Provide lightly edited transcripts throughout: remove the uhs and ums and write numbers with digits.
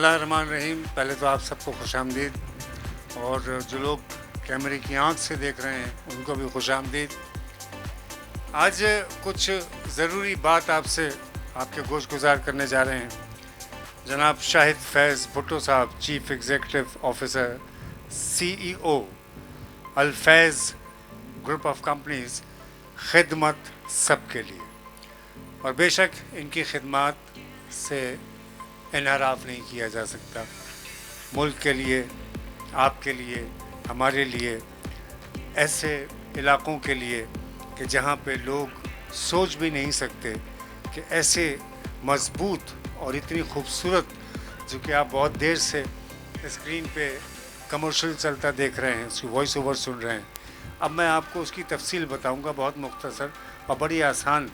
बिस्मिल्लाहिर्रहमानिर्रहीम। पहले तो आप सबको खुशामदीद, और जो लोग कैमरे की आंख से देख रहे हैं उनको भी खुशामदीद। आज कुछ ज़रूरी बात आपसे आपके गोश गुजार करने जा रहे हैं। जनाब Shahid Faiz Bhutto sahab, chief executive officer, CEO Al Faiz group of companies, खिदमत सबके लिए। और बेशक इनकी खिदमत से इनहराफ नहीं किया जा सकता। मुल्क के लिए, आपके लिए, हमारे लिए, ऐसे इलाक़ों के लिए कि जहाँ पे लोग सोच भी नहीं सकते कि ऐसे मज़बूत और इतनी खूबसूरत, जो कि आप बहुत देर से स्क्रीन पे कमर्शियल चलता देख रहे हैं, उसकी वॉइस ओवर सुन रहे हैं। अब मैं आपको उसकी तफसील बताऊंगा बहुत मुख्तसर और बड़ी आसान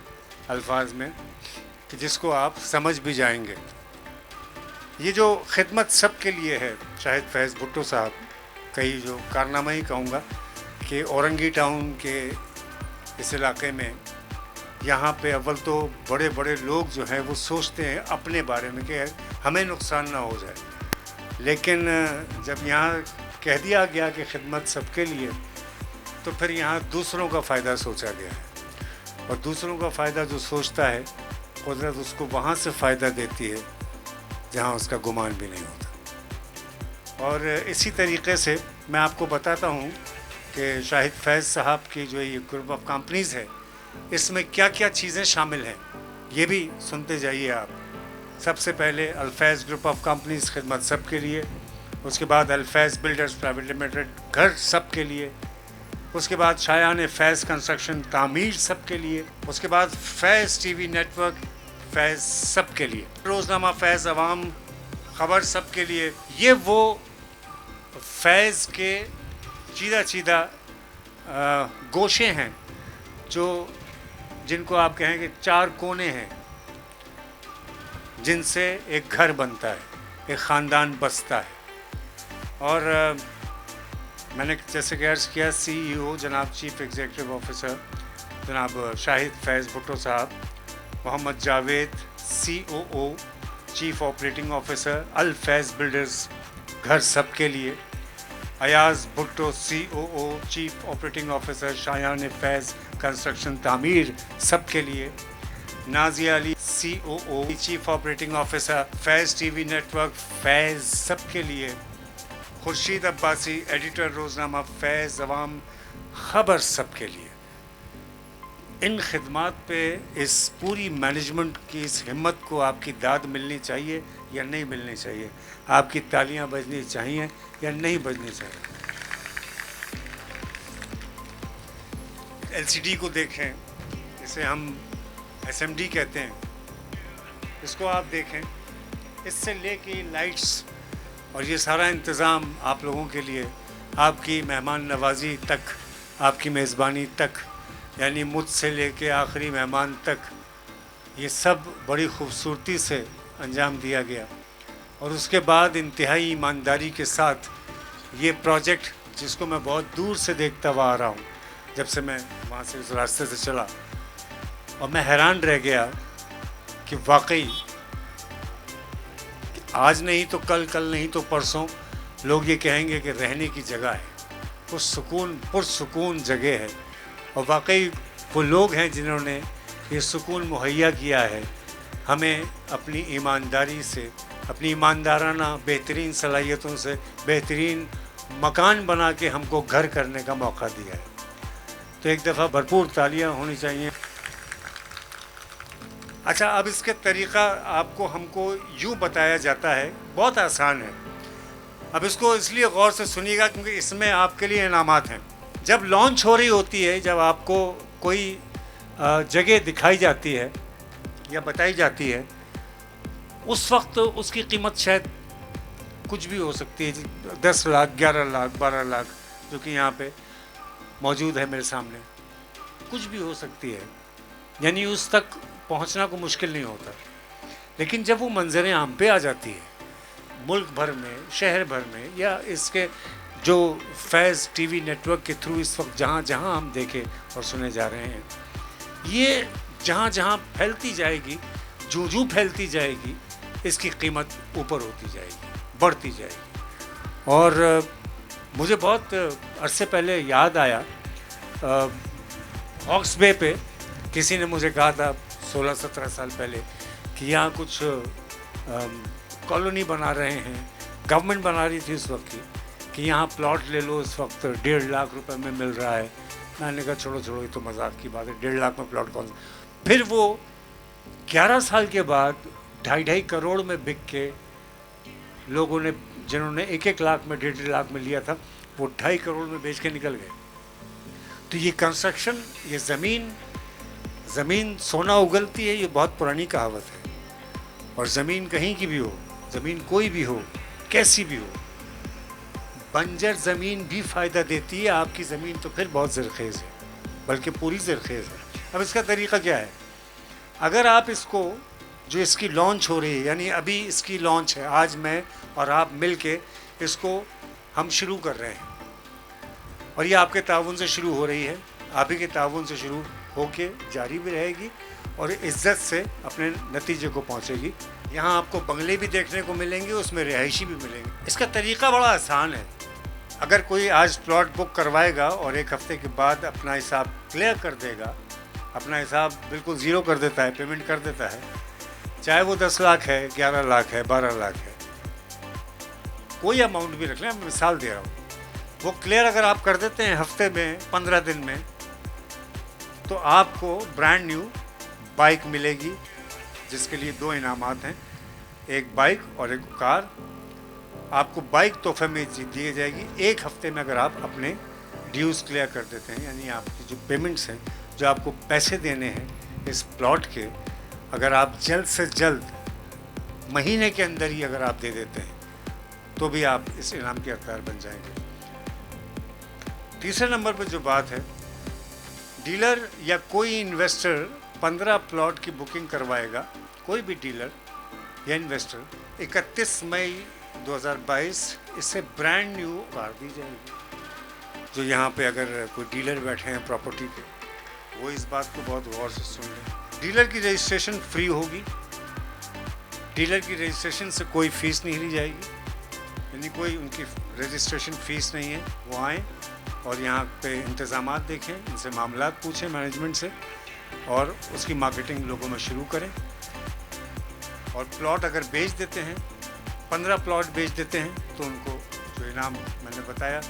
अल्फाज में, कि जिसको आप समझ भी जाएंगे। ये जो खिदमत सब के लिए है शाहिद फैज़ भुट्टो साहब, कई जो कारनामा ही कहूँगा कि औरंगी टाउन के इस इलाके में, यहाँ पे अव्वल तो बड़े बड़े लोग जो हैं वो सोचते हैं अपने बारे में कि हमें नुकसान ना हो जाए, लेकिन जब यहाँ कह दिया गया कि खिदमत सबके लिए, तो फिर यहाँ दूसरों का फ़ायदा सोचा गया है। और दूसरों का फ़ायदा जो सोचता है, कुदरत उसको वहाँ से फ़ायदा देती है जहाँ उसका गुमान भी नहीं होता। और इसी तरीके से मैं आपको बताता हूँ कि शाहिद फैज़ साहब की जो ये ग्रुप ऑफ कंपनीज़ है, इसमें क्या क्या चीज़ें शामिल हैं, ये भी सुनते जाइए आप। सबसे पहले अल-फैज़ ग्रुप ऑफ कंपनीज़, खिदमत सब के लिए। उसके बाद अल-फैज़ बिल्डर्स प्राइवेट लिमिटेड, घर सब के लिए। उसके बाद शायान फैज़ कंस्ट्रक्शन, तामीर सब के लिए। उसके बाद फैज़ टीवी नेटवर्क, फैज़ सब के लिए। रोज़नामा फैज़ अवाम, ख़बर सब के लिए। ये वो फैज़ के चीदा गोशे हैं जो, जिनको आप कहेंगे चार कोने हैं, जिनसे एक घर बनता है, एक ख़ानदान बसता है। और मैंने जैसे कि अर्ज़ किया, CEO जनाब चीफ़ एग्ज़ीक्यूटिव ऑफिसर जनाब Shahid Faiz Bhutto sahab, Mohammad Javed COO chief operating officer Al Faiz builders, घर सब के लिए। Ayaz Bhutto COO chief operating officer Shayan Faiz construction, तामीर सब के लिए। Nazia Ali COO chief operating officer Faiz TV network, फैज़ सब के लिए। खुर्शीद अब्बासी एडिटर रोज़नामा फैज़ अवाम, ख़बर सब के लिए। इन खिदमात पे इस पूरी मैनेजमेंट की इस हिम्मत को आपकी दाद मिलनी चाहिए या नहीं मिलनी चाहिए, आपकी तालियां बजनी चाहिए या नहीं बजनी चाहिए। LCD को देखें, इसे हम SMD कहते हैं, इसको आप देखें। इससे लेके लाइट्स और ये सारा इंतज़ाम आप लोगों के लिए, आपकी मेहमान नवाजी तक, आपकी मेज़बानी तक, यानी मुझसे लेके आखिरी मेहमान तक, ये सब बड़ी खूबसूरती से अंजाम दिया गया। और उसके बाद इंतहाई ईमानदारी के साथ ये प्रोजेक्ट, जिसको मैं बहुत दूर से देखता हुआ आ रहा हूँ, जब से मैं वहाँ से उस रास्ते से चला, और मैं हैरान रह गया कि वाकई आज नहीं तो कल, कल नहीं तो परसों लोग ये कहेंगे कि रहने की जगह है, वो पुरसुकून जगह है। और वाकई वो लोग हैं जिन्होंने ये सुकून मुहैया किया है हमें, अपनी ईमानदारी से, अपनी ईमानदाराना बेहतरीन सलाहियतों से बेहतरीन मकान बना के हमको घर करने का मौका दिया है। तो एक दफ़ा भरपूर तालियां होनी चाहिए। अच्छा, अब इसके तरीक़ा आपको हमको यूँ बताया जाता है, बहुत आसान है। अब इसको इसलिए गौर से सुनिएगा क्योंकि इसमें आपके लिए इनामात हैं। जब लॉन्च हो रही होती है, जब आपको कोई जगह दिखाई जाती है या बताई जाती है, उस वक्त उसकी कीमत शायद कुछ भी हो सकती है, 10 लाख, 11 लाख, 12 लाख, जो कि यहाँ पे मौजूद है मेरे सामने, कुछ भी हो सकती है, यानी उस तक पहुँचना को मुश्किल नहीं होता। लेकिन जब वो मंजरें आम पे आ जाती है, मुल्क भर में, शहर भर में, या इसके जो फैज़ टीवी नेटवर्क के थ्रू इस वक्त जहाँ जहाँ हम देखे और सुने जा रहे हैं, ये जहाँ जहाँ फैलती जाएगी, जूं जूं फैलती जाएगी, इसकी कीमत ऊपर होती जाएगी, बढ़ती जाएगी। और मुझे बहुत अरसे पहले याद आया, हॉक्स बे पे किसी ने मुझे कहा था 16-17 साल पहले कि यहाँ कुछ कॉलोनी बना रहे हैं, गवर्नमेंट बना रही थी उस वक्त की, कि यहाँ प्लॉट ले लो, इस वक्त 1.5 लाख रुपए में मिल रहा है। मैंने कहा छोड़ो छोड़ो, ये तो मजाक की बात है, 1.5 लाख में प्लॉट कौन सा। फिर वो 11 साल के बाद 2.5 करोड़ में बिक के लोगों ने, जिन्होंने 1-1 लाख में 1.5 लाख में लिया था, वो 2.5 करोड़ में बेच के निकल गए। तो ये कंस्ट्रक्शन, ये ज़मीन सोना उगलती है, ये बहुत पुरानी कहावत है। और ज़मीन कहीं की भी हो, ज़मीन कोई भी हो, कैसी भी हो, बंजर ज़मीन भी फ़ायदा देती है। आपकी ज़मीन तो फिर बहुत ज़रखेज़ है, बल्कि पूरी ज़रखेज़ है। अब इसका तरीक़ा क्या है? अगर आप इसको, जो इसकी लॉन्च हो रही है, यानी अभी इसकी लॉन्च है, आज मैं और आप मिल के इसको हम शुरू कर रहे हैं, और ये आपके ताउन से शुरू हो रही है, आप ही के ताउन से शुरू होके जारी भी रहेगी और इज़्ज़त से अपने नतीजे को पहुंचेगी। यहाँ आपको बंगले भी देखने को मिलेंगे, उसमें रिहायशी भी मिलेंगे। इसका तरीक़ा बड़ा आसान है। अगर कोई आज प्लॉट बुक करवाएगा और 1 हफ्ते के बाद अपना हिसाब क्लियर कर देगा, अपना हिसाब बिल्कुल ज़ीरो कर देता है, पेमेंट कर देता है, चाहे वो 10 लाख है, 11 लाख है, 12 लाख है, कोई अमाउंट भी रख लें, मैं मिसाल दे रहा हूँ, वो क्लियर अगर आप कर देते हैं हफ्ते में, 15 दिन में, तो आपको ब्रांड न्यू बाइक मिलेगी, जिसके लिए 2 इनामात हैं, एक बाइक और एक कार। आपको बाइक तोहफे में दिए जाएगी 1 हफ्ते में, अगर आप अपने ड्यूज़ क्लियर कर देते हैं, यानी आपकी जो पेमेंट्स हैं, जो आपको पैसे देने हैं इस प्लॉट के, अगर आप जल्द से जल्द महीने के अंदर ही अगर आप दे देते हैं, तो भी आप इस इनाम के हकदार बन जाएंगे। तीसरे नंबर पर जो बात है, डीलर या कोई इन्वेस्टर 15 प्लॉट की बुकिंग करवाएगा, कोई भी डीलर या इन्वेस्टर, 31 मई 2022 इससे ब्रांड न्यू कार दी जाएगी। जो यहाँ पे अगर कोई डीलर बैठे हैं प्रॉपर्टी पे, वो इस बात को बहुत गौर से सुन लें। डीलर की रजिस्ट्रेशन फ्री होगी, डीलर की रजिस्ट्रेशन से कोई फ़ीस नहीं ली जाएगी, यानी कोई उनकी रजिस्ट्रेशन फ़ीस नहीं है। वो आएँ और यहाँ पे इंतज़ामात देखें, इनसे मामलात पूछें मैनेजमेंट से, और उसकी मार्केटिंग लोगों में शुरू करें। और प्लॉट अगर बेच देते हैं, 15 प्लॉट बेच देते हैं, तो उनको जो इनाम मैंने बताया,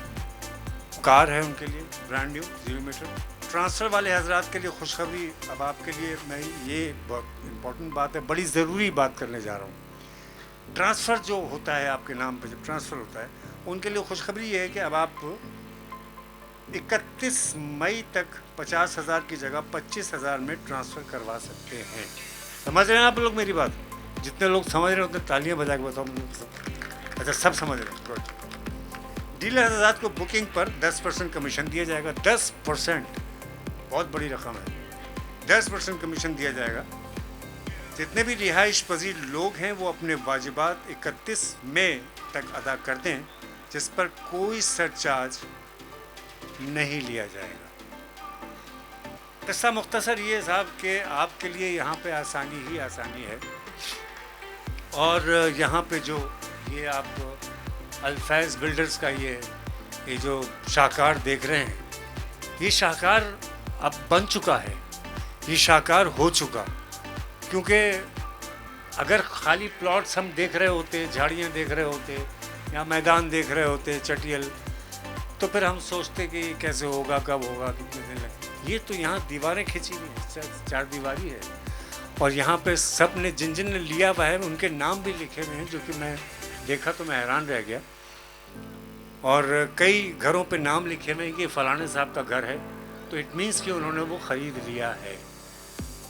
कार है उनके लिए ब्रांड न्यू 0 मीटर। ट्रांसफ़र वाले हजरात के लिए खुशखबरी, अब आपके लिए मैं ये बहुत इम्पोर्टेंट बात है, बड़ी ज़रूरी बात करने जा रहा हूँ। ट्रांसफ़र जो होता है आपके नाम पे, जब ट्रांसफ़र होता है, उनके लिए खुशखबरी ये है कि अब आप 31 मई तक 50,000 की जगह 25,000 में ट्रांसफ़र करवा सकते हैं। समझ रहे हैं आप लोग मेरी बात? जितने लोग समझ रहे हैं उतने तालियां बजा के बताओ मुझे। अच्छा, सब समझ रहे हैं। डीलर हज़रात को बुकिंग पर 10% कमीशन दिया जाएगा। 10%, बहुत बड़ी रकम है। 10% कमीशन दिया जाएगा। जितने भी रिहाइश पजीर लोग हैं वो अपने वाजिबात 31 मई तक अदा कर दें, जिस पर कोई सरचार्ज नहीं लिया जाएगा। किस्सा मुख्तसर ये साहब कि आपके लिए यहाँ पे आसानी ही आसानी है। और यहाँ पे जो ये आप अल्फैज़ बिल्डर्स का ये जो शाहकार देख रहे हैं, ये शाहकार अब बन चुका है, ये शाहकार हो चुका। क्योंकि अगर खाली प्लॉट्स हम देख रहे होते, झाड़ियाँ देख रहे होते या मैदान देख रहे होते चटियल, तो फिर हम सोचते कि कैसे होगा, कब होगा, कितने दिन लगे। ये तो यहाँ दीवारें खींची हुई हैं, 4 दीवारी है, और यहाँ पे सब ने जिन जिन ने लिया हुआ है उनके नाम भी लिखे हुए हैं, जो कि मैं देखा तो मैं हैरान रह गया। और कई घरों पे नाम लिखे हुए हैं कि फ़लाने साहब का घर है, तो इट मीन्स कि उन्होंने वो ख़रीद लिया है।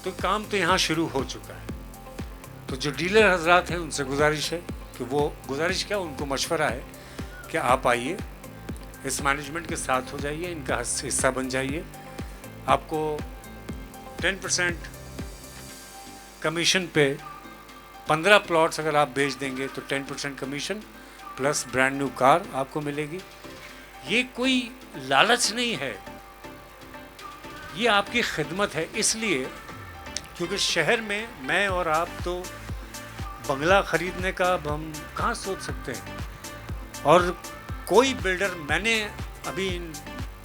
तो काम तो यहाँ शुरू हो चुका है। तो जो डीलर हजरात हैं उनसे गुजारिश है कि वो, गुजारिश क्या, उनको मशवरा है कि आप आइए, इस मैनेजमेंट के साथ हो जाइए, इनका हिस्सा बन जाइए। आपको 10% कमीशन पे 15 प्लॉट्स अगर आप बेच देंगे तो 10% commission plus brand new car आपको मिलेगी। ये कोई लालच नहीं है, ये आपकी खिदमत है। इसलिए क्योंकि शहर में मैं और आप तो बंगला खरीदने का अब हम कहाँ सोच सकते हैं। और कोई बिल्डर मैंने अभी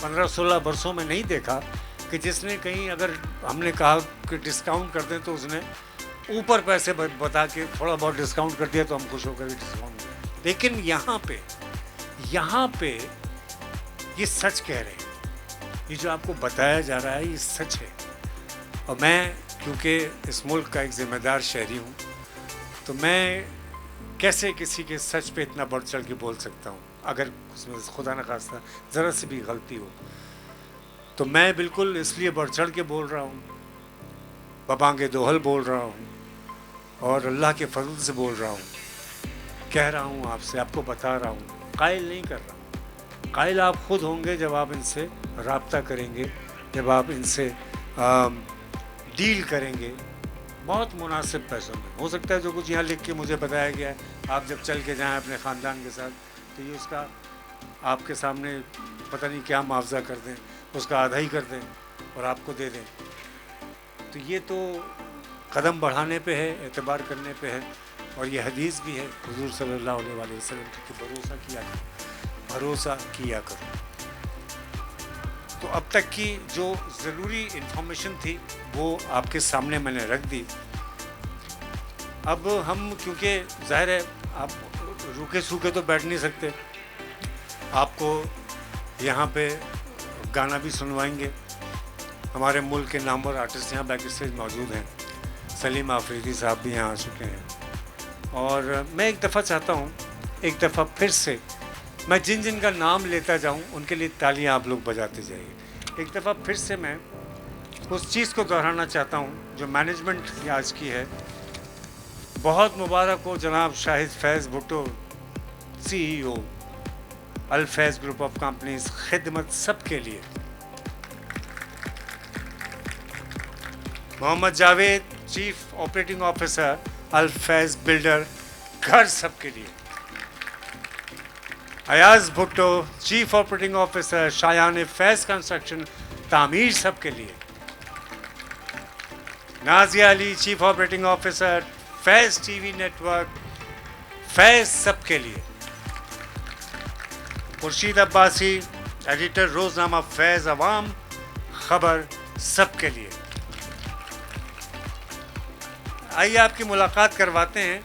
15-16 वर्षों में नहीं देखा कि जिसने कहीं, अगर हमने कहा कि डिस्काउंट कर दें तो उसने ऊपर पैसे बता के थोड़ा बहुत डिस्काउंट कर दिया तो हम खुश होकर डिस्काउंट। लेकिन यहाँ पे ये सच कह रहे हैं, ये जो आपको बताया जा रहा है ये सच है। और मैं क्योंकि इस मुल्क का एक जिम्मेदार शहरी हूँ, तो मैं कैसे किसी के सच पे इतना बढ़ चढ़ के बोल सकता हूँ। अगर उसमें खुदा न खास्ता ज़रा सी भी गलती हो तो मैं बिल्कुल इसलिए बढ़ चढ़ के बोल रहा हूँ, बबांगे दोहल बोल रहा हूँ और अल्लाह के फजल से बोल रहा हूँ, कह रहा हूँ आपसे, आपको बता रहा हूँ, कायल नहीं कर रहा हूँ। कायल आप खुद होंगे जब आप इनसे राब्ता करेंगे, जब आप इनसे डील करेंगे बहुत मुनासिब पैसों में। हो सकता है जो कुछ यहाँ लिख के मुझे बताया गया है, आप जब चल के जाएँ अपने ख़ानदान के साथ तो ये उसका आपके सामने पता नहीं क्या मुआवजा कर दें, उसका आधा ही कर दें और आपको दे दें। तो ये तो कदम बढ़ाने पे है, एतबार करने पे है। और ये हदीस भी है हुजूर सल्लल्लाहु अलैहि वसल्लम की, भरोसा किया करो। तो अब तक की जो ज़रूरी इन्फॉर्मेशन थी वो आपके सामने मैंने रख दी। अब हम, क्योंकि ज़ाहिर है आप रूखे सूखे तो बैठ नहीं सकते, आपको यहाँ पे गाना भी सुनवाएंगे। हमारे मुल्क के नामवर आर्टिस्ट यहाँ बैक स्टेज मौजूद हैं, सलीम आफरीदी साहब भी यहाँ आ चुके हैं। और मैं एक दफ़ा चाहता हूँ, एक दफ़ा फिर से मैं जिन जिन का नाम लेता जाऊँ उनके लिए तालियाँ आप लोग बजाते जाइए। एक दफ़ा फिर से मैं उस चीज़ को दोहराना चाहता हूँ जो मैनेजमेंट आज की है। बहुत मुबारक हो जनाब Shahid Faiz Bhutto, CEO Al Faiz group of companies, खिदमत सबके लिए। Mohammad Javed, chief operating officer Al Faiz builder, घर सबके लिए। Ayaz Bhutto, chief operating officer Shayan Faiz construction, तामीर सबके लिए। Nazia Ali, chief operating officer Faiz TV network, फैज़ सबके लिए। खुर्शीद अब्बासी, एडिटर रोज़नामा फैज़ अवाम खबर, सबके लिए। आइए आपकी मुलाकात करवाते हैं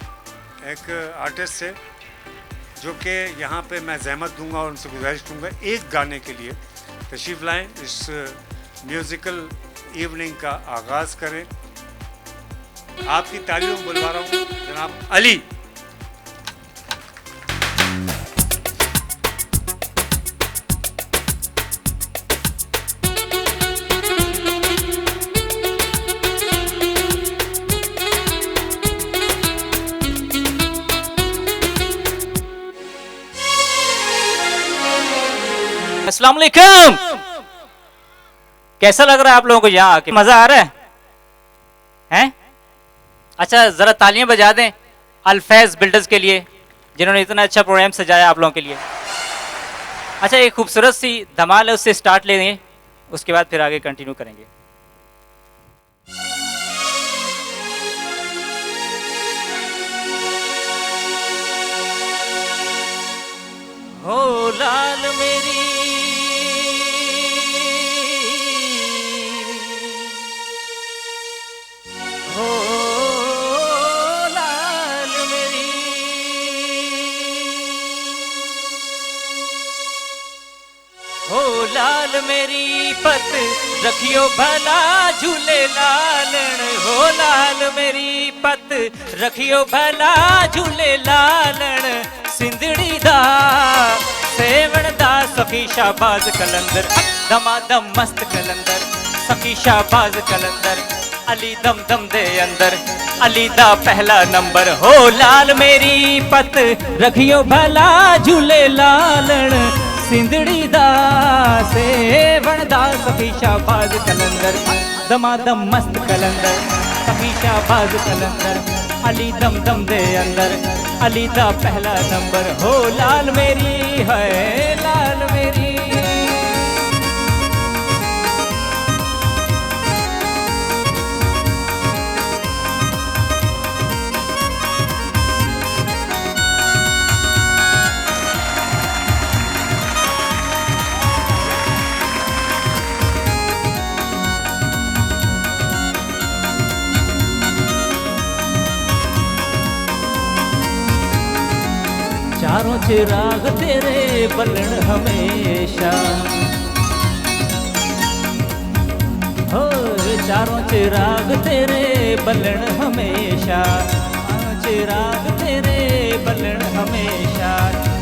एक आर्टिस्ट से जो कि यहाँ पे मैं ज़हमत दूंगा और उनसे गुजारिश दूंगा एक गाने के लिए तशरीफ़ लाएं, इस म्यूज़िकल इवनिंग का आगाज़ करें। आपकी तालियों में बुलवा रहा हूँ जनाब अली। अस्सलाम वालेकुम। कैसा लग रहा है आप लोगों को यहाँ आके? मजा आ रहा है? हैं? अच्छा जरा तालियां बजा दें अल फैज़ बिल्डर्स के लिए जिन्होंने इतना अच्छा प्रोग्राम सजाया आप लोगों के लिए। अच्छा एक खूबसूरत सी धमाल है, उससे स्टार्ट ले दें, उसके बाद फिर आगे कंटिन्यू करेंगे। हो लाल मेरी हो लाल मेरी हो लाल मेरी पत रखियो भला झूले लालन। हो लाल मेरी पत रखियो भला झूले लालन। सिंधड़ी दा सेवण दा सखी शाहबाज कलंदर, दमादम मस्त कलंदर सखी शाहबाज कलंदर। अली दम दम दे अंदर, अली दा पहला नंबर। हो लाल मेरी पत रखियो भला झूले लालन। सिंधड़ी दा सेवण दा सखी शाहबाज कलंदर, दमादम मस्त कलंदर सखी शाहबाज कलंदर। अली दम दम दे अंदर, अली दा पहला नंबर। हो लाल मेरी है लाल मेरी। चारों चिराग तेरे बलन हमेशा, हो चारों चिराग तेरे बलन हमेशा, चारों चिराग तेरे बलन हमेशा।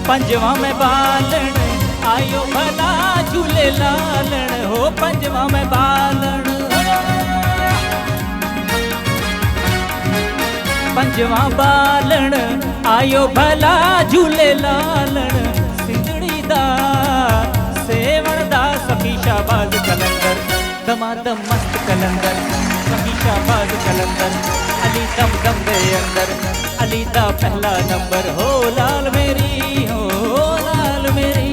पंजवा में बालन आयो भला झूले लालन, हो पंजवा में बालन, पंजवा बालन आयो भला झूले लालन। सिंधड़ी दा सेवण दा सखी शाबाज कलंदर, दमादम मस्त कलंदर सखी शाबाज कलंदर। अली दम दम दे अंदर, अली दा पहला नंबर, हो लाल मेरी, हो लाल मेरी।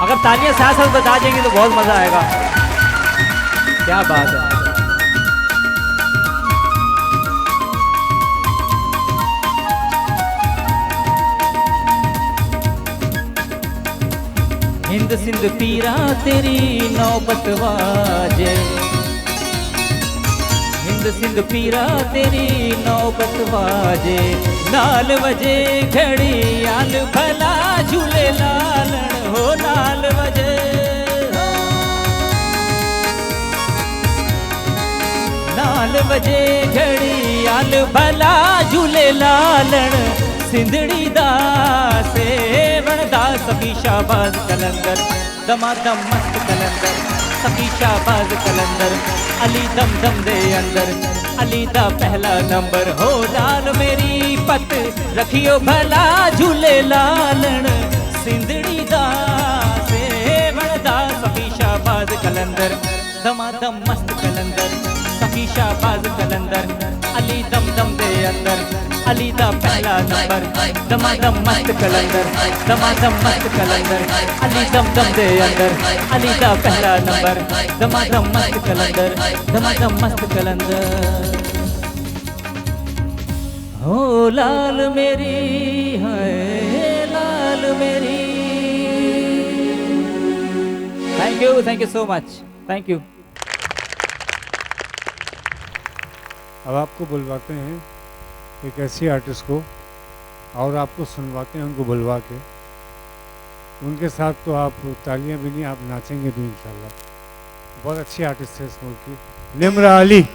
अगर तालियां साथ साथ बजा देंगे तो बहुत मजा आएगा। क्या बात है। हिंद सिंध पीरा तेरी नौबत वाजे, हिंद सिंध पीरा तेरी नौबत वाजे। नाल बजे घड़ी आल भला झूले लालन, हो नाल बजे, नाल बजे घड़ी आल भला झूले लालन। सिंधड़ी दा सेवण दा सखी शाबाज कलंदर, दमादम मस्त कलंदर सखी शाबाज कलंदर। अली दम दम दे अंदर, अली दा पहला नंबर, हो लाल मेरी पत रखियो भला झूले लालन। सिंधड़ी दा सेवण दा सखी शाबाज कलंदर, दमादम मस्त कलंदर सखी शाबाज कलंदर। अली दम दम दे अंदर, अली दा पहला नंबर, दमादम मस्त कलंदर, दमादम मस्त कलंदर। अली दम दम दे अंदर, अली दा पहला नंबर, दमादम मस्त कलंदर, दमादम मस्त कलंदर। हो लाल मेरी है लाल मेरी। Thank you so much, thank you. अब आपको बुलवाते हैं एक ऐसी आर्टिस्ट को, और आपको सुनवाते हैं उनको बुलवा के। उनके साथ तो आप तालियां भी नहीं, आप नाचेंगे भी इंशाल्लाह। बहुत अच्छी आर्टिस्ट है इस मुल्क की, Nimra Ali. Thank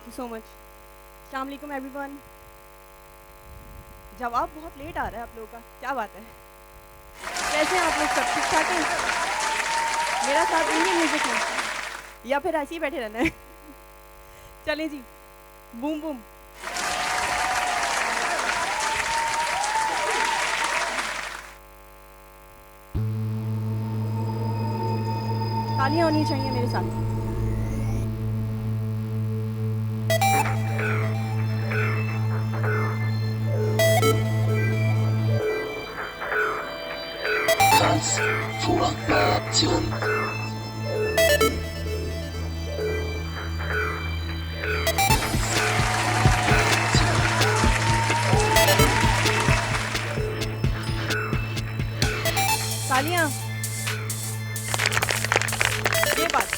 you so much. अस्सलाम वालेकुम एवरीवन। जवाब बहुत लेट आ रहा है आप लोगों का, क्या बात है? कैसे हैं आप लोग? सब ठीक ठाक हैं? मेरा साथ देंगे म्यूजिक में या फिर ऐसे ही बैठे रहना है? चलें जी, बूम बूम। तालियां होनी चाहिए मेरे साथ। Transformation. तालियां। ये बात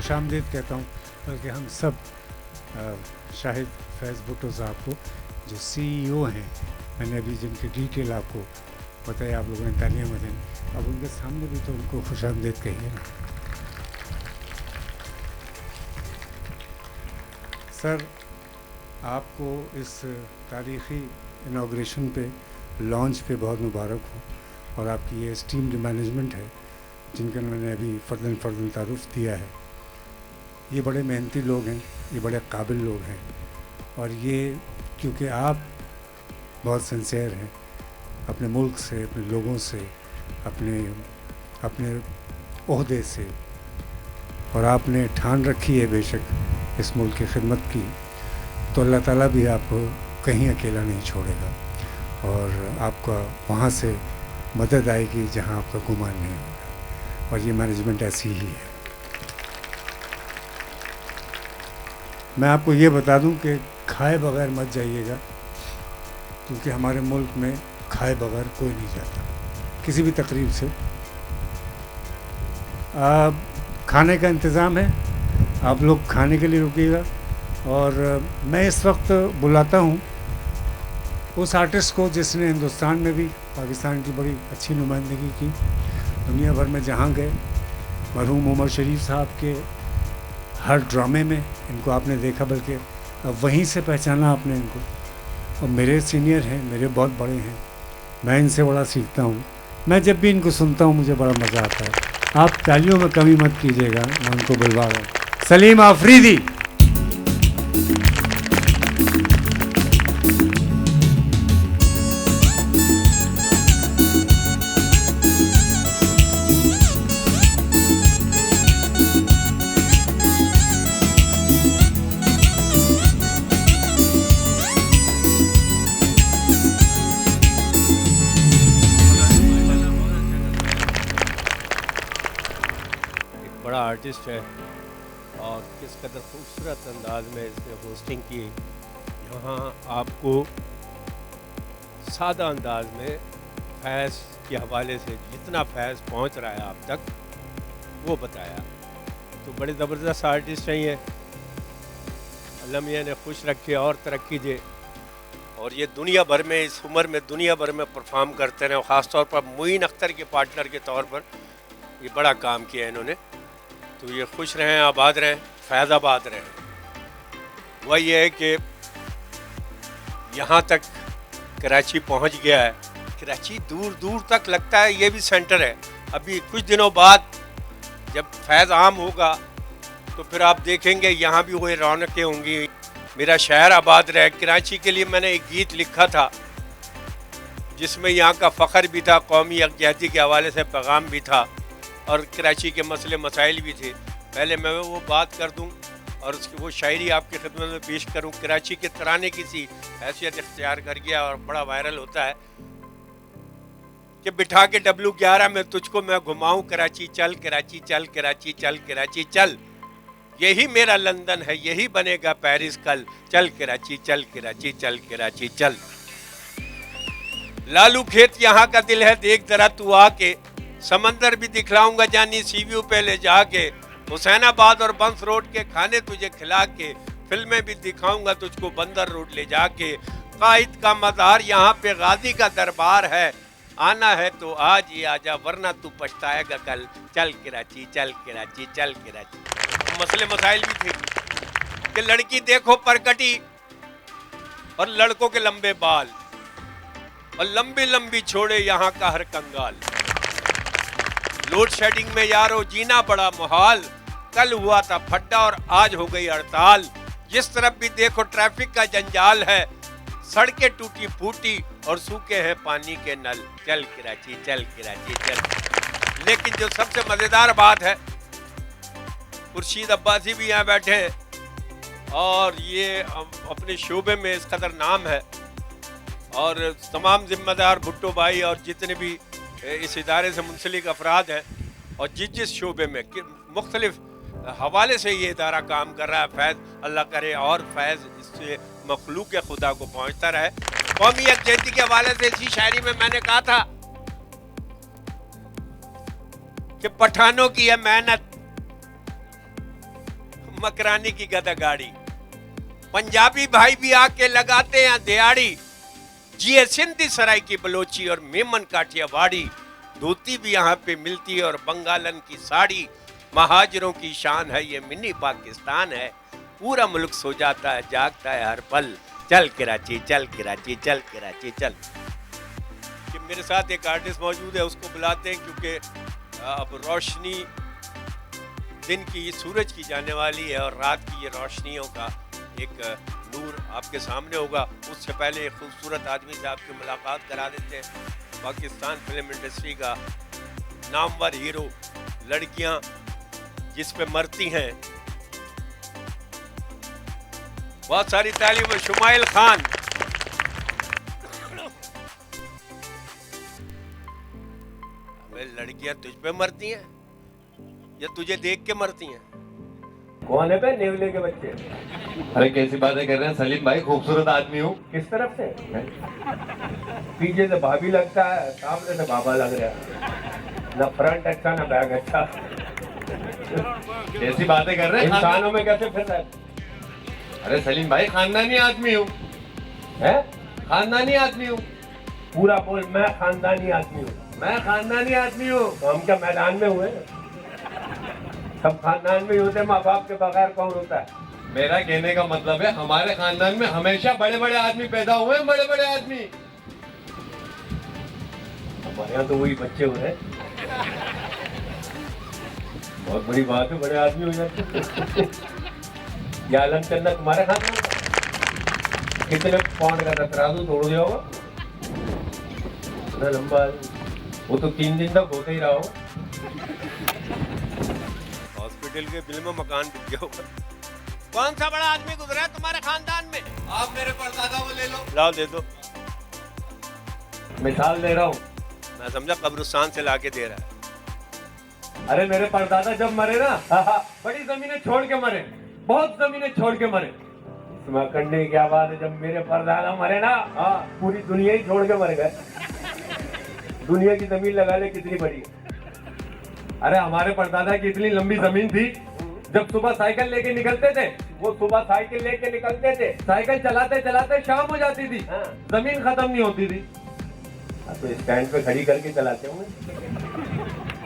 खुशामदीद कहता हूँ, बल्कि हम सब शाहिद फैज़ भुट्टो साहब को, जो CEO हैं, मैंने अभी जिनकी डिटेल आपको बताया, आप लोगों ने तालियां बजाई, अब उनके सामने भी तो उनको खुशामदीद कहिए ना। सर, आपको इस तारीख़ी इनाग्रेशन पे, लॉन्च पे बहुत मुबारक हो, और आपकी ये स्टीम्ड मैनेजमेंट है जिनका मैंने अभी फ़र्दन तारुफ दिया है। ये बड़े मेहनती लोग हैं, ये बड़े काबिल लोग हैं, और ये क्योंकि आप बहुत सिंसियर हैं अपने मुल्क से, अपने लोगों से, अपने ओहदे से, और आपने ठान रखी है बेशक इस मुल्क की खिदमत की, तो अल्लाह ताला भी आपको कहीं अकेला नहीं छोड़ेगा, और आपका वहाँ से मदद आएगी जहाँ आपका गुमान नहीं होगा, और ये मैनेजमेंट ऐसी ही है। मैं आपको ये बता दूं कि खाए बगैर मत जाइएगा, क्योंकि हमारे मुल्क में खाए बगैर कोई नहीं जाता किसी भी तकरीब से। खाने का इंतज़ाम है, आप लोग खाने के लिए रुकिएगा, और मैं इस वक्त बुलाता हूँ उस आर्टिस्ट को जिसने हिंदुस्तान में भी पाकिस्तान की बड़ी अच्छी नुमाइंदगी की, दुनिया भर में जहाँ गए। मरहूम उमर शरीफ साहब के हर ड्रामे में इनको आपने देखा, बल्कि अब वहीं से पहचाना आपने इनको, और मेरे सीनियर हैं, मेरे बहुत बड़े हैं, मैं इनसे बड़ा सीखता हूँ। मैं जब भी इनको सुनता हूँ मुझे बड़ा मज़ा आता है। आप तालियों में कमी मत कीजिएगा, मैं उनको बुलवा रहा हूँ। सलीम आफरीदी। बड़ा आर्टिस्ट है, और किस कदर खूबसूरत अंदाज में इसने होस्टिंग की। यहाँ आपको सादा अंदाज में फैज़ के हवाले से जितना फैज़ पहुँच रहा है आप तक वो बताया। तो बड़े ज़बरदस्त आर्टिस्ट हैं ये, अल्लाह मियां ने खुश रखे और तरक्की दे, और ये दुनिया भर में, इस उम्र में दुनिया भर में परफॉर्म करते रहे, और ख़ास तौर पर मुइन अख्तर के पार्टनर के तौर पर ये बड़ा काम किया है इन्होंने। तो ये खुश रहें, आबाद रहें, फैज़ाबाद रहें। वह ये है कि यहाँ तक कराची पहुँच गया है। कराची दूर दूर तक लगता है ये भी सेंटर है। अभी कुछ दिनों बाद जब फैज़ आम होगा तो फिर आप देखेंगे यहाँ भी वही रौनकें होंगी। मेरा शहर आबाद रहे। कराची के लिए मैंने एक गीत लिखा था जिसमें यहाँ का फ़ख्र भी था, कौमी यकजहती के हवाले से पैगाम भी था, और कराची के मसले मसाइल भी थे। पहले मैं वो बात कर दूं और उसकी वो शायरी आपकी खिदमत में पेश करूं। कराची के तराने की सी हैसियत इख्तियार कर गया और बड़ा वायरल होता है कि बिठा के W11 में तुझको मैं घुमाऊं, कराची चल, कराची चल, कराची चल, कराची चल, यही मेरा लंदन है, यही बनेगा पेरिस कल, चल कराची चल, कराची चल, कराची चल। लालू खेत यहाँ का दिल है, देख जरा तू आके, समंदर भी दिखलाऊंगा जानी सीव्यू पे ले जाके, हुसैनाबाद और बंस रोड के खाने तुझे खिला के, फिल्में भी दिखाऊंगा तुझको बंदर रोड ले जाके। कायद का मज़ार यहाँ पे गाजी का दरबार है, आना है तो आज ही आजा वरना तू पछताएगा कल, चल कराची चल, कराची चल, कराची। मसले मसाइल भी थे कि लड़की देखो परकटी और लड़कों के लंबे बाल, और लंबी लंबी छोड़े यहाँ का हर कंगाल। लोड शेडिंग में यारो जीना बड़ा मुहाल, कल हुआ था फड्डा और आज हो गई हड़ताल। जिस तरफ भी देखो ट्रैफिक का जंजाल है, सड़कें टूटी फूटी और सूखे हैं पानी के नल, चल कराची चल, कराची चल। लेकिन जो सबसे मजेदार बात है, खुर्शीद अब्बासी भी यहाँ बैठे हैं और ये अपने शोबे में इस कदर नाम है, और तमाम जिम्मेदार भुट्टो भाई और जितने भी इस इदारे से मुंसलिक अफराद हैं और जिस शोबे में मुख्तलिफ हवाले से ये इदारा काम कर रहा है। फैज़ अल्लाह करे और फैज़ इससे मखलूक खुदा को पहुँचता रहे। कौमी यकजहती के हवाले से इसी शायरी में मैंने कहा था कि पठानों की यह मेहनत मकरानी की गदा गाड़ी। पंजाबी भाई भी आके लगाते हैं दिहाड़ी, जिए सिंधी सराय की बलोची और मेमन काठियावाड़ी। धोती भी यहाँ पे मिलती है और बंगालन की साड़ी। महाजरों की शान है ये मिनी पाकिस्तान है, पूरा मुल्क सो जाता है जागता है हर पल। चल कराची चल कराची चल कराची चल। कि मेरे साथ एक आर्टिस्ट मौजूद है, उसको बुलाते हैं क्योंकि अब रोशनी दिन की सूरज की जाने वाली है और रात की ये रोशनियों का एक नूर आपके सामने होगा। उससे पहले एक खूबसूरत आदमी से आपकी मुलाकात करा देते हैं। पाकिस्तान फिल्म इंडस्ट्री का नामवर हीरो, लड़कियां जिस पे मरती हैं, बहुत सारी तालीम। शुमाइल खान। लड़कियां तुझ पे मरती हैं या तुझे देख के मरती हैं? कौन है बे नेवले के बच्चे? अरे कैसी बातें कर रहे हैं सलीम भाई, खूबसूरत आदमी हूँ। किस तरफ से? पीछे से भाभी लगता है, सामने से बाबा लग रहा है। ना फ्रंट अच्छा ना बैक अच्छा। कैसी बातें कर रहे हैं? इंसानों में कैसे फिर रहा है? अरे सलीम भाई खानदानी आदमी हूँ, हैं? खानदानी आदमी हूँ। पूरा बोल, मैं खानदानी आदमी हूँ। मैं खानदानी आदमी हूँ। तो हम क्या मैदान में हुए? सब खानदान में ही होते, माँ बाप के बगैर कौन होता है? मेरा कहने का मतलब है हमारे खानदान में हमेशा बड़े बड़े आदमी पैदा हुए हैं, बड़े बड़े आदमी। हमारे यहाँ तो वही बच्चे हुए हैं। बहुत बड़ी बात है, बड़े आदमी हो जाते। ये आलम चंदा तुम्हारे खानदान का? कितने पाउंड का था? तराजू तोड़ गया होगा। इतना लंबा वो तो 3 दिन तक होते ही रहा होगा। हॉस्पिटल के बिल में मकान बिक गया होगा। कौन सा बड़ा आदमी गुजरा है तुम्हारे खानदान में? आप मेरे परदादा को ले लो। लाओ दे दो। मिसाल दे रहा हूँ। मैं समझा कब्रिस्तान से लाके दे रहा है। अरे मेरे परदादा जब मरे ना, बड़ी जमीनें छोड़ के मरे, बहुत जमीनें छोड़ के मरे। इसमें करने की क्या बात है? जब मेरे परदादा मरे ना, पूरी दुनिया ही छोड़ के मर गए। दुनिया की जमीन लगा ले कितनी बड़ी है। अरे हमारे परदादा की इतनी लंबी जमीन थी, जब सुबह साइकिल लेके निकलते थे, वो सुबह साइकिल लेके निकलते थे, साइकिल चलाते चलाते शाम हो जाती थी, जमीन खत्म नहीं होती थी। तो स्टैंड पे खड़ी करके चलाते होंगे।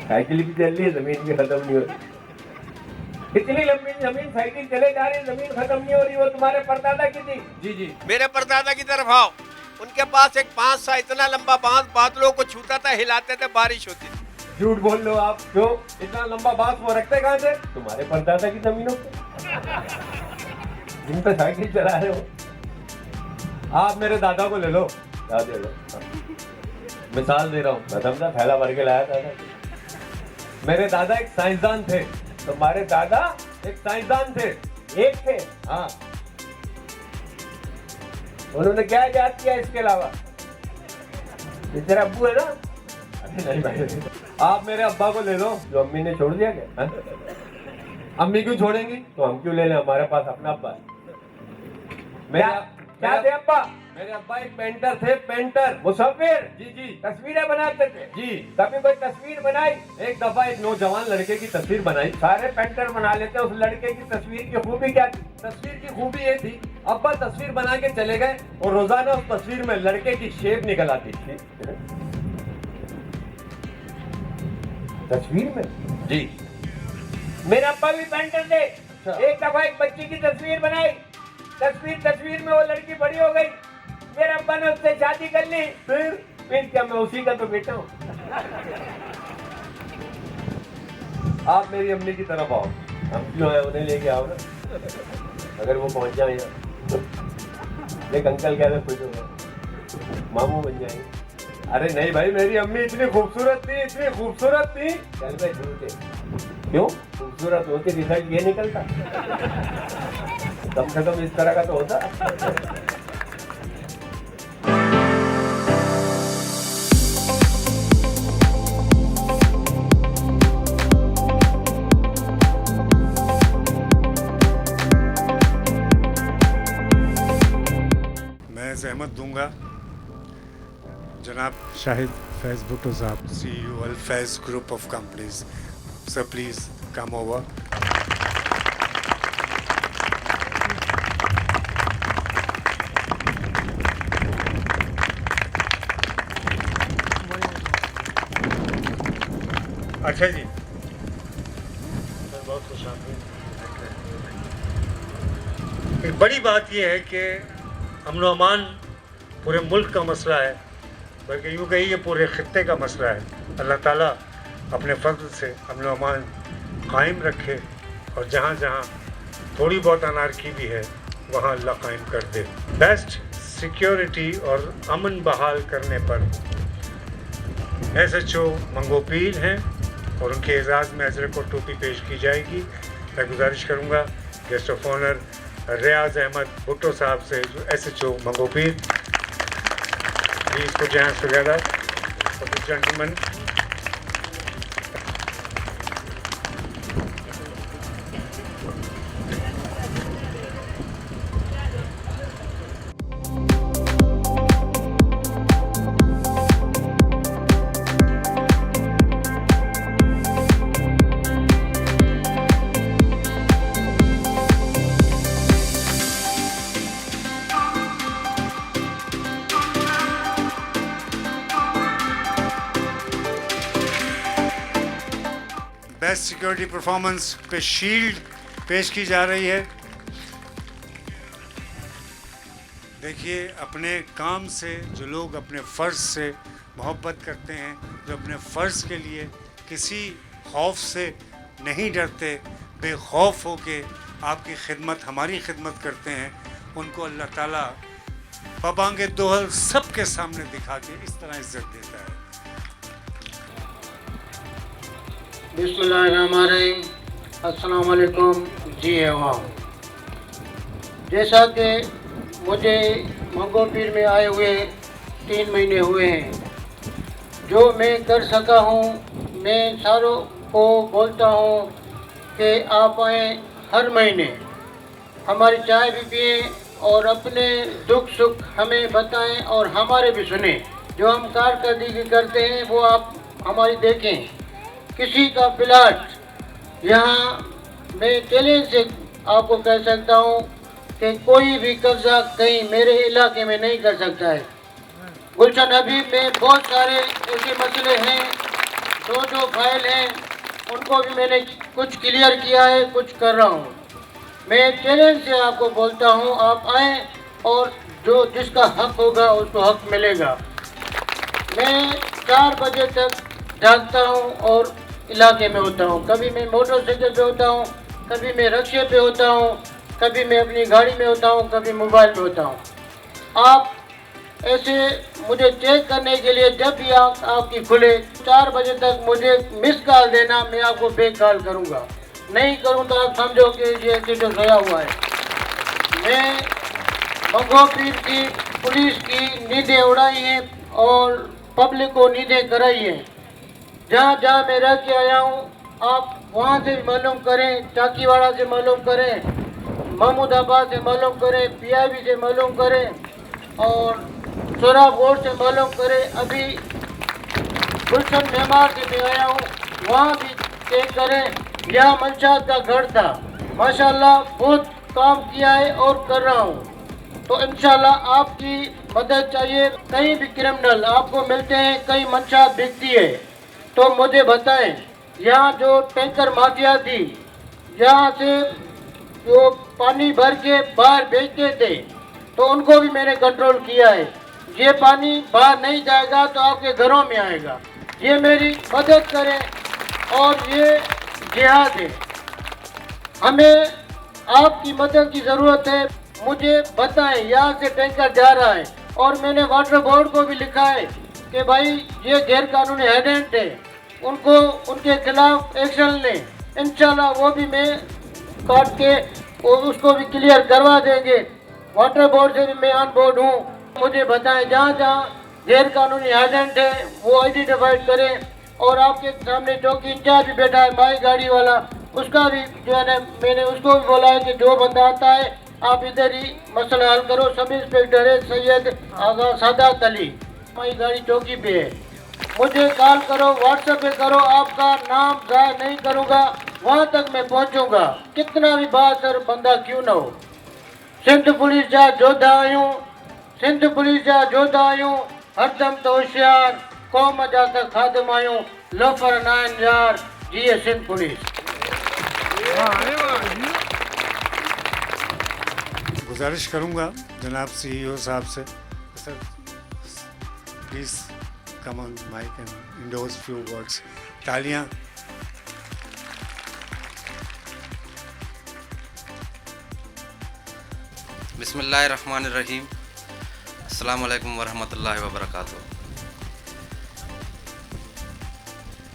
साइकिल भी चल रही है, जमीन भी खत्म नहीं हो रही। इतनी लंबी जमीन साइकिल चले जा रही है, जमीन खत्म नहीं हो रही। वो तुम्हारे परदादा की थी। जी जी। मेरे परदादा की तरफ आओ। उनके पास एक बांस सा इतना लंबा बांस, बादलों को छूता था, हिलाते थे, बारिश होती थी। झूठ बोल लो आप। क्यों इतना लंबा बांस वो रखते कहाँ से? तुम्हारे परदादा की जमीनों पे, जिन पे साइकिल चला रहे हो। आप मेरे दादा को ले लो, दे लो। मिसाल दे रहा हूँ, मैं समझा थैला भर के लाया था। मेरे दादा एक साइंसदान थे। तुम्हारे दादा एक साइंसदान थे? एक थे? हाँ। उन्होंने क्या इजाद किया इसके अलावा? तेरा अब्बू है ना? अरे नहीं भाई, आप मेरे अब्बा को ले लो, जो अम्मी ने छोड़ दिया क्या? अम्मी क्यों छोड़ेंगी? तो हम क्यों ले लें? हमारे पास अपना अब्बा है। क्या थे अब्बा? मेरे अब्बा एक पेंटर थे, पेंटर, मुसव्विर। जी जी। तस्वीरें बनाते थे। जी। कभी कोई तस्वीर बनाई? एक दफा एक नौजवान लड़के की तस्वीर बनाई। सारे पेंटर बना लेते, उस लड़के की तस्वीर की खूबी क्या थी? तस्वीर की खूबी ये थी, अब्बा तस्वीर बना के चले गए और रोजाना उस तस्वीर में लड़के की शेप निकल आती थी। तस्वीर में? जी। मेरे अब्बा भी पेंटर थे। एक दफा एक बच्ची की तस्वीर बनाई, तस्वीर में वो लड़की बड़ी हो गई, मेरे अब्बा ने उससे शादी कर ली। फिर क्या, मैं उसी का तो बेटा हूँ। आप मेरी अम्मी की तरफ आओ। हम क्यों आए? उन्हें लेके आओ ना, अगर वो पहुंच जाए यहाँ। एक अंकल कहते खुश हो गए, मामू बन जाएंगे। अरे नहीं भाई, मेरी अम्मी इतनी खूबसूरत थी, इतनी खूबसूरत थी। चल भाई झूठे। क्यों? खूबसूरत होती रिजल्ट ये निकलता? कम से कम इस तरह का तो होता। मैं ज़हमत दूंगा जनाब शाहिद फैज़ भुट्टो साहब, CEO Al Faiz group of companies. Sir please come over. अच्छा जी, सर बहुत खुश आमदीद। एक बड़ी बात यह है कि अमन व अमान पूरे मुल्क का मसला है, बल्कि यूँ कहिए ये पूरे खत्ते का मसला है। अल्लाह ताला अपने फजल से अमन व अमान कायम रखे, और जहाँ जहाँ थोड़ी बहुत अनारकी भी है वहाँ अल्लाह कायम कर दे। बेस्ट सिक्योरिटी और अमन बहाल करने पर SHO मंगोपीर हैं और उनके एजाज़ में अजरक और टोपी पेश की जाएगी। मैं गुजारिश करूँगा गेस्ट ऑफ ऑनर रियाज अहमद भुट्टो साहब से, जो SHO Manghopir, please put your hands together for this gentleman. Best security performance पे शील्ड पेश की जा रही है। देखिए, अपने काम से जो लोग अपने फ़र्ज़ से मोहब्बत करते हैं, जो अपने फ़र्ज़ के लिए किसी खौफ से नहीं डरते, बेखौफ होके आपकी खिदमत, हमारी खिदमत करते हैं, उनको अल्लाह ताला बबांगे दोहल सबके सामने दिखा के इस तरह इज्जत देता है। बिस्मिल्लाहिर्रहमानिर्रहीम, अस्सलाम वालेकुम जी अवाम। जैसा कि मुझे मंगोपीर में आए हुए 3 महीने हुए हैं, जो मैं कर सका हूँ, मैं सारों को बोलता हूँ कि आप आएँ, हर महीने हमारी चाय भी पिएँ और अपने दुख सुख हमें बताएं और हमारे भी सुने। जो हम कारकर्दगी करते हैं वो आप हमारी देखें। किसी का प्लाट यहाँ मैं चैलेंज से आपको कह सकता हूँ कि कोई भी कब्जा कहीं मेरे इलाके में नहीं कर सकता है। गुलशन हबीब में बहुत सारे ऐसे मसले हैं, 2 फाइल हैं, उनको भी मैंने कुछ क्लियर किया है, कुछ कर रहा हूँ। मैं चैलेंज से आपको बोलता हूँ, आप आएँ और जो जिसका हक होगा उसको हक मिलेगा। मैं 4 बजे तक जागता हूँ और इलाके में होता हूँ। कभी मैं मोटरसाइकिल पे होता हूँ, कभी मैं रिक्शे पे होता हूँ, कभी मैं अपनी गाड़ी में होता हूँ, कभी मोबाइल में होता हूँ। आप ऐसे मुझे चेक करने के लिए जब भी आपकी खुले 4 बजे तक मुझे मिस कॉल देना, मैं आपको बैक कॉल करूँगा। नहीं करूँ तो आप समझो कि ये तो सोया हुआ है। मैं मंगोपीर की पुलिस की नींदें उड़ाई हैं और पब्लिक को नींदें कराई हैं। जहाँ जहाँ मैं रह के आया हूँ, आप वहाँ से मालूम करें, चाकीवाड़ा से मालूम करें, महमूदाबाद से मालूम करें, PIB से मालूम करें और सोराबोर्ड से मालूम करें। अभी गुलशन मेमार से मैं आया हूँ, वहाँ भी चेक करें। यह मंशात का घर था, माशाल्लाह बहुत काम किया है और कर रहा हूँ। तो इंशाल्लाह आपकी मदद चाहिए। कहीं भी क्रिमिनल आपको मिलते हैं, कहीं मंशात बिकती है तो मुझे बताएं। यहाँ जो टैंकर माफिया थी, यहाँ से जो पानी भर के बाहर भेजते थे, तो उनको भी मैंने कंट्रोल किया है। ये पानी बाहर नहीं जाएगा तो आपके घरों में आएगा। ये मेरी मदद करें और ये जिहाद है। हमें आपकी मदद की ज़रूरत है। मुझे बताएं, यहाँ से टैंकर जा रहा है और मैंने वाटर बोर्ड को भी लिखा है कि भाई ये गैर कानूनी एजेंट है, उनको उनके खिलाफ एक्शन लें। इंशाल्लाह वो भी मैं काट के उसको भी क्लियर करवा देंगे। वाटर बोर्ड से भी मैं ऑन बोर्ड हूँ। मुझे बताएं, जहाँ जहाँ गैर कानूनी एजेंट है वो आइडेंटिफाइड करें। और आपके सामने चौकी इंचार्ज भी बैठा है, माई गाड़ी वाला, उसका भी जो है ना, मैंने उसको भी बोला है कि जो बंदा आता है आप इधर ही मसला हल करो। सब इंस्पेक्टर है सैयद आगा सादात अली, माई गाड़ी चौकी पे है। मुझे कॉल करो, व्हाट्सएप पे करो, आपका नाम जाहिर नहीं करूँगा, वहाँ तक मैं पहुँचूँगा, कितना भी बहादुर बंदा क्यों ना हो। सिंध पुलिस जा जोधा आयूं, सिंध पुलिस जा जोधा आयूं, हरदम तो होशियार, कौम जा त खादम आयूं। लोफर 9000 GS सिंध पुलिस। गुजारिश करूंगा जनाब CEO साहब से, sir please come on mic and endorse few words. तालियां। बिस्मिल्लाहिर्रहमानिर्रहीम। अस्सलाम वालेकुम वरहमतुल्लाहि वबरकातुहू।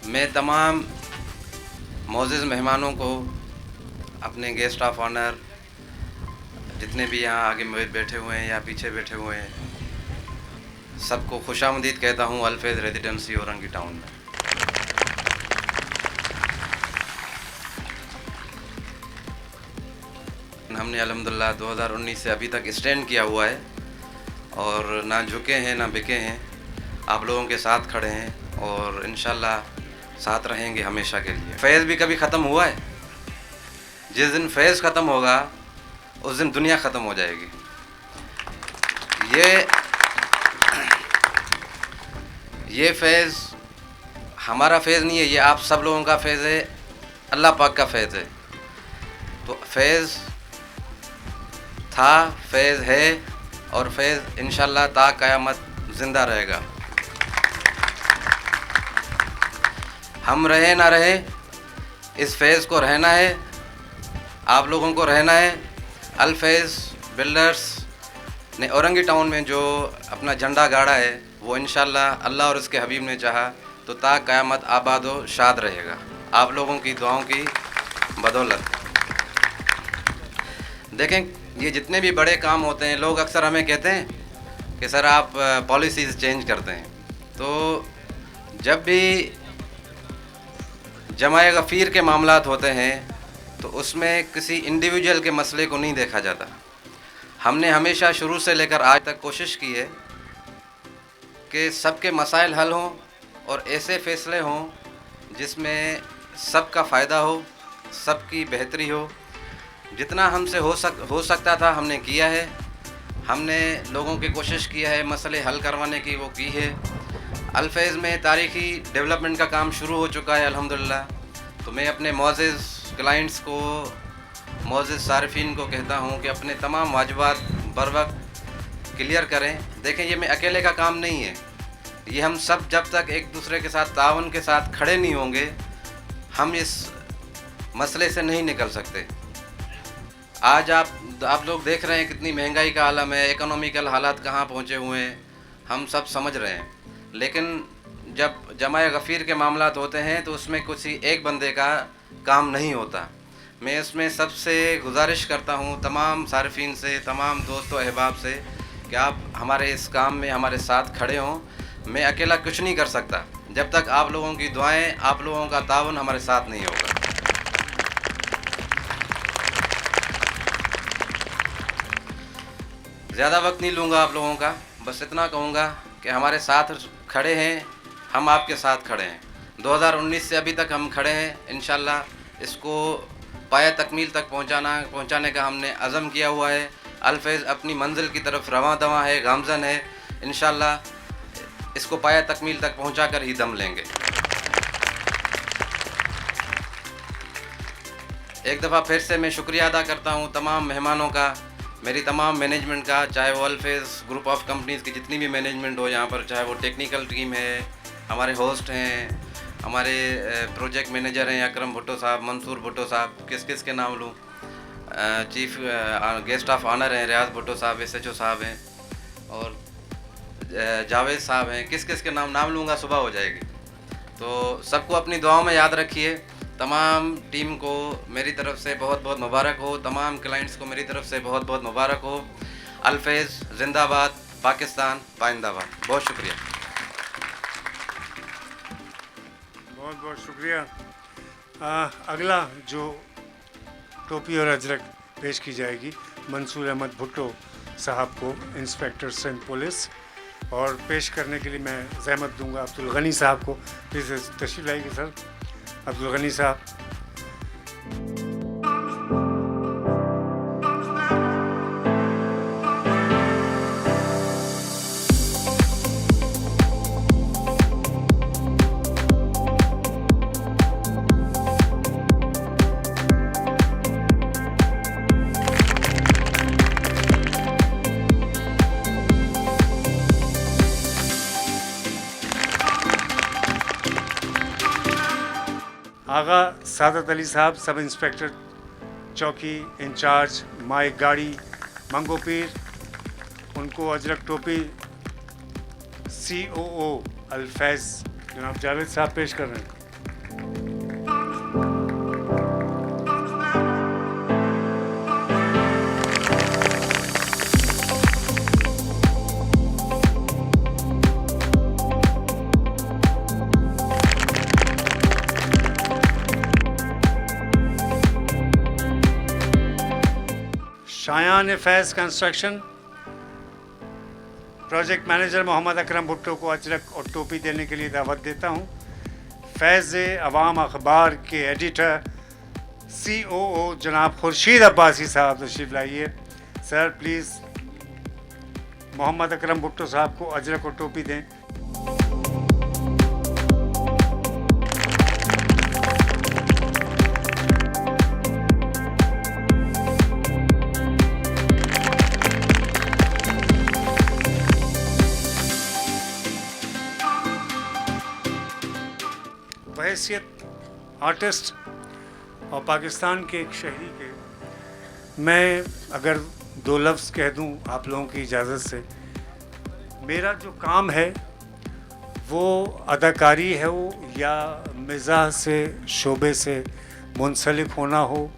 मैं तमाम मोअज़्ज़िज़ मेहमानों को, अपने गेस्ट ऑफ ऑनर जितने भी यहाँ आगे बैठे हुए हैं या पीछे बैठे हुए हैं, सबको खुशामदीद कहता हूँ अल्फेज़ रेजिडेंसी औरंगी टाउन में। हमने अल्हम्दुलिल्लाह 2019 से अभी तक स्टैंड किया हुआ है और ना झुके हैं ना बिके हैं, आप लोगों के साथ खड़े हैं और इंशाल्लाह साथ रहेंगे हमेशा के लिए। फैज़ भी कभी ख़त्म हुआ है? जिस दिन फैज़ ख़त्म होगा उस दिन दुनिया ख़त्म हो जाएगी। ये फैज़ हमारा फैज़ नहीं है, ये आप सब लोगों का फैज़ है, अल्लाह पाक का फैज़ है। तो फैज़ था, फैज़ है और फैज़ इंशाल्लाह ता क़यामत ज़िंदा रहेगा। हम रहे ना रहे, इस फैज़ को रहना है, आप लोगों को रहना है। अल्फेज़ बिल्डर्स ने औरंगी टाउन में जो अपना झंडा गाड़ा है वो इंशाल्लाह अल्लाह और उसके हबीब ने चाहा तो ता क़यामत आबाद व शाद रहेगा, आप लोगों की दुआओं की बदौलत। देखें, ये जितने भी बड़े काम होते हैं, लोग अक्सर हमें कहते हैं कि सर आप पॉलिसीज़ चेंज करते हैं। तो जब भी जमाए गफ़ीर के मामलात होते हैं तो उसमें किसी इंडिविजुअल के मसले को नहीं देखा जाता। हमने हमेशा शुरू से लेकर आज तक कोशिश की है कि सबके मसाइल हल हों और ऐसे फ़ैसले हों जिसमें सबका फ़ायदा हो, सबकी बेहतरी हो। जितना हमसे हो सकता था हमने किया है। हमने लोगों की कोशिश किया है मसले हल करवाने की, वो की है। अल्फेज़ में तारीख़ी डेवलपमेंट का काम शुरू हो चुका है अल्हम्दुलिल्लाह। तो मैं अपने मोअज़्ज़िज़ क्लाइंट्स को, मोअज़्ज़िज़ सारिफ़ीन को कहता हूँ कि अपने तमाम वाजिबात बर वक्त क्लियर करें। देखें, ये मैं अकेले का काम नहीं है, ये हम सब जब तक एक दूसरे के साथ तावन के साथ खड़े नहीं होंगे हम इस मसले से नहीं निकल सकते। आज आप लोग देख रहे हैं कितनी महंगाई का आलम है, इकोनॉमिकल हालात कहाँ पहुँचे हुए हैं, हम सब समझ रहे हैं। लेकिन जब जमाए गफ़ीर के मामलात होते हैं तो उसमें किसी एक बंदे का काम नहीं होता। मैं इसमें सबसे गुजारिश करता हूँ तमाम सारिफ़ीन से, तमाम दोस्तों अहबाब से कि आप हमारे इस काम में हमारे साथ खड़े हों। मैं अकेला कुछ नहीं कर सकता जब तक आप लोगों की दुआएं, आप लोगों का ताउन हमारे साथ नहीं होगा। ज़्यादा वक्त नहीं लूँगा आप लोगों का, बस इतना कहूँगा कि हमारे साथ खड़े हैं, हम आपके साथ खड़े हैं। 2019 से अभी तक हम खड़े हैं। इंशाल्लाह इसको पाया तकमील तक पहुँचाने का हमने अज़म किया हुआ है। अल्फेज़ अपनी मंजिल की तरफ रवां दवां है, गामज़न है। इंशाल्लाह इसको पाया तकमील तक पहुँचा कर ही दम लेंगे। एक दफ़ा फिर से मैं शुक्रिया अदा करता हूँ तमाम मेहमानों का, मेरी तमाम मैनेजमेंट का, चाहे वो अल्फेज़ ग्रुप ऑफ कंपनीज़ की जितनी भी मैनेजमेंट हो यहाँ पर, चाहे वो टेक्निकल टीम है, हमारे होस्ट हैं, हमारे प्रोजेक्ट मैनेजर हैं अकरम भुट्टो साहब, मंसूर भुट्टो साहब, किस किस के नाम लूँ, चीफ गेस्ट ऑफ ऑनर हैं रियाज भुट्टो साहब, SHO साहब हैं और जावेद साहब हैं। किस किस के नाम लूँगा सुबह हो जाएगी। तो सबको अपनी दुआओं में याद रखिए। तमाम टीम को मेरी तरफ से बहुत बहुत मुबारक हो, तमाम क्लाइंट्स को मेरी तरफ से बहुत बहुत मुबारक हो। अल्फेज़ जिंदाबाद, पाकिस्तान पाइंदाबाद। बहुत शुक्रिया। बहुत बहुत शुक्रिया। अगला जो टोपी और अजरक पेश की जाएगी मंसूर अहमद भुट्टो साहब को, इंस्पेक्टर सिंध पुलिस, और पेश करने के लिए मैं ज़हमत दूंगा अब्दुल गनी साहब को। प्लीज़ तशरीफ़ लाइए सर, अब्दुल गनी साहब। आगा सादत अली साहब, सब इंस्पेक्टर चौकी इंचार्ज माई गाड़ी मंगो पीर, उनको अजरक टोपी COO अल्फैज़ जनाब जावेद साहब पेश कर रहे हैं। Shayan Faiz construction, project manager Mohammad Akram Bhutto को अजरक और टोपी देने के लिए दावत देता हूँ। फैज़ अवाम अखबार के एडिटर COO जनाब खुर्शीद अब्बासी साहब तशरीफ़ लाइए। सर प्लीज़ मोहम्मद अकरम भुट्टो साहब को अजरक और टोपी दें। बहैसियत आर्टिस्ट और पाकिस्तान के एक शहरी के, मैं अगर दो लफ्ज़ कह दूं आप लोगों की इजाज़त से, मेरा जो काम है वो अदाकारी है हो या मिज़ाह से शोबे से मुंसलिक होना हो,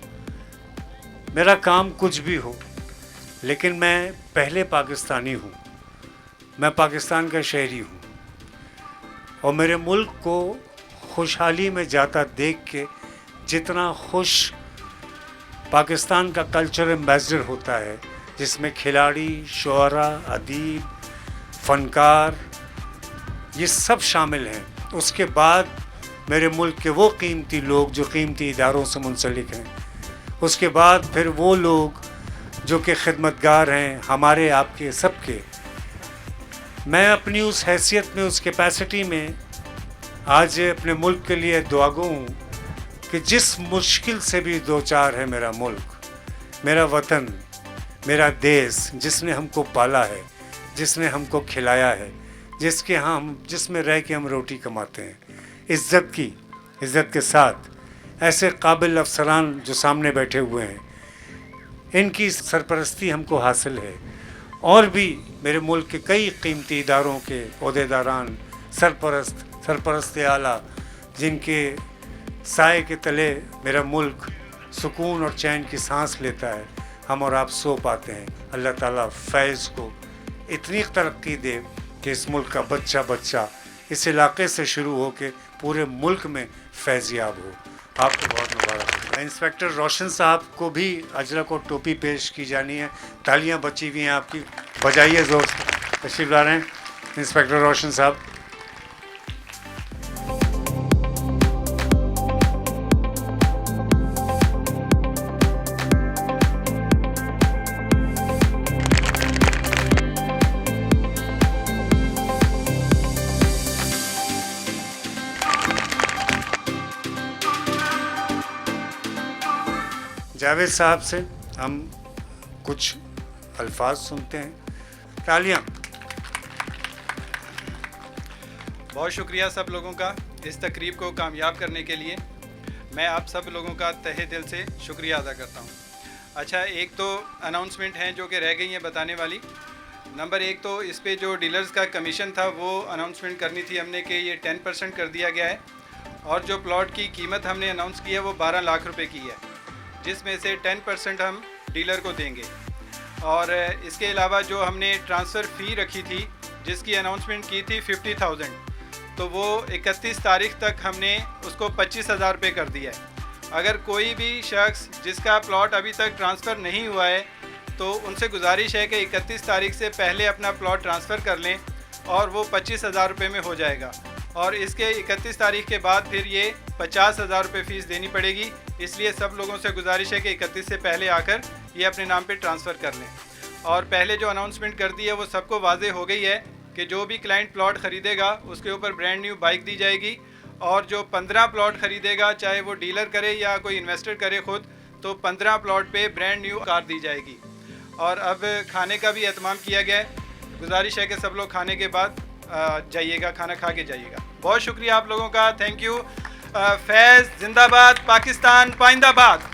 मेरा काम कुछ भी हो, लेकिन मैं पहले पाकिस्तानी हूँ, मैं पाकिस्तान का शहरी हूँ और मेरे मुल्क को खुशहाली में जाता देख के जितना खुश पाकिस्तान का कल्चर एम्बेसडर होता है, जिसमें खिलाड़ी, शुअरा, अदीब, फ़नकार ये सब शामिल हैं, उसके बाद मेरे मुल्क के वो कीमती लोग जो कीमती इदारों से मुंसलिक हैं, उसके बाद फिर वो लोग जो कि खिदमतगार हैं हमारे आपके सबके, मैं अपनी उस हैसियत में, उस कैपेसिटी में आज अपने मुल्क के लिए दुआगो हूँ कि जिस मुश्किल से भी दो चार है मेरा मुल्क, मेरा वतन, मेरा देश, जिसने हमको पाला है, जिसने हमको खिलाया है, जिसमें रह के हम रोटी कमाते हैं, इज़्ज़त के साथ ऐसे काबिल अफसरान जो सामने बैठे हुए हैं, इनकी सरपरस्ती हमको हासिल है। और भी मेरे मुल्क के कई कीमती इदारों के ओहदेदारान, सरपरस्त आला, जिनके साए के तले मेरा मुल्क सुकून और चैन की सांस लेता है, हम और आप सो पाते हैं। अल्लाह ताला फैज़ को इतनी तरक्की दे कि इस मुल्क का बच्चा बच्चा इस इलाके से शुरू हो के पूरे मुल्क में फैज़याब हो। आपको बहुत मुबारक। इंस्पेक्टर रोशन साहब को भी अजरक और टोपी पेश की जानी है। तालियां बची हुई हैं आपकी, बजाइए ज़ोर से। तशरीफ़ ला रहे हैं इंस्पेक्टर रोशन साहब। जावेद साहब से हम कुछ अल्फाज सुनते हैं। तालियां। बहुत शुक्रिया सब लोगों का इस तकरीब को कामयाब करने के लिए। मैं आप सब लोगों का तहे दिल से शुक्रिया अदा करता हूँ। अच्छा, एक तो अनाउंसमेंट हैं जो कि रह गई हैं बताने वाली। नंबर एक तो इस पे जो डीलर्स का कमीशन था वो अनाउंसमेंट करनी थी हमने कि ये 10% कर दिया गया है, और जो प्लॉट की कीमत हमने अनाउंस की है वो 12 लाख रुपए की है, जिसमें से 10% हम डीलर को देंगे। और इसके अलावा जो हमने ट्रांसफ़र फ़ी रखी थी जिसकी अनाउंसमेंट की थी 50,000, तो वो 31 तारीख तक हमने उसको 25,000 रुपये कर दिया है। अगर कोई भी शख्स जिसका प्लॉट अभी तक ट्रांसफ़र नहीं हुआ है तो उनसे गुजारिश है कि 31 तारीख से पहले अपना प्लॉट ट्रांसफ़र कर लें और वो 25,000 रुपये में हो जाएगा। और इसके 31 तारीख के बाद फिर ये 50,000 रुपये फ़ीस देनी पड़ेगी। इसलिए सब लोगों से गुजारिश है कि 31 से पहले आकर ये अपने नाम पे ट्रांसफ़र कर लें। और पहले जो अनाउंसमेंट कर दी है वो सबको वाज़े हो गई है कि जो भी क्लाइंट प्लॉट ख़रीदेगा उसके ऊपर ब्रांड न्यू बाइक दी जाएगी, और जो 15 प्लॉट ख़रीदेगा, चाहे वो डीलर करे या कोई इन्वेस्टर करे खुद, तो 15 प्लॉट पे ब्रांड न्यू कार दी जाएगी। और अब खाने का भी एहतमाम किया गया है। गुजारिश है कि सब लोग खाने के बाद जाइएगा, खाना खा के जाइएगा। बहुत शुक्रिया आप लोगों का, थैंक यू। फैज़ जिंदाबाद, पाकिस्तान पाइंदाबाद।